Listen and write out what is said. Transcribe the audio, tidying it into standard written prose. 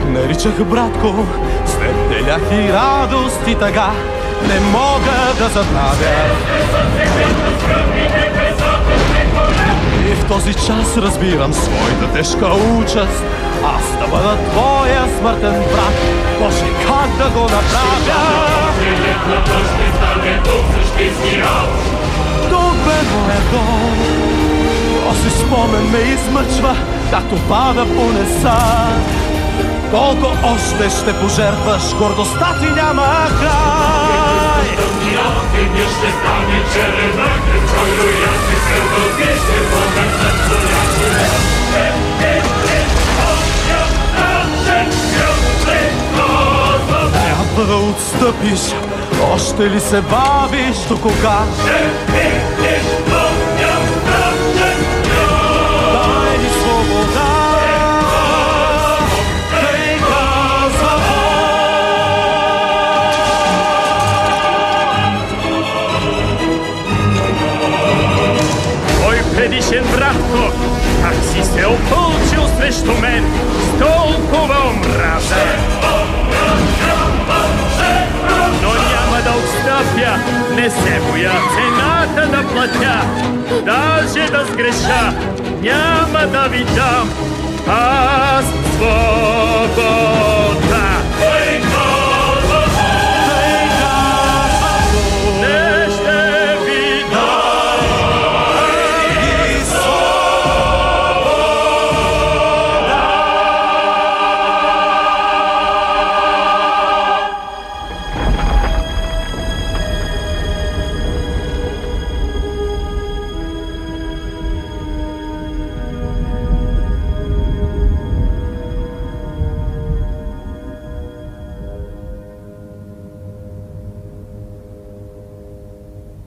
наричах братко, след делях и радост и тъга, не мога да забравя. И в този час разбирам своята тежка участ, аз да бъда твоя смъртен брат. Боже, как да го направя? Тук бе моя дом, този спомен ме измъчва, както пада по неса. Колко още ще пожертваш, гордостта ти няма край. Деня ще стане черена, който ясни се въздише, помък на цуляци. Трябва да отстъпиш, още ли се бавиш, до кога? Дай ми свобода. Предишен братко, как си се опълчил срещу мен с толкова омраза. Но няма да отстъпя, не се боя цената да платя. Даже да сгреша, няма да ви дам. Аз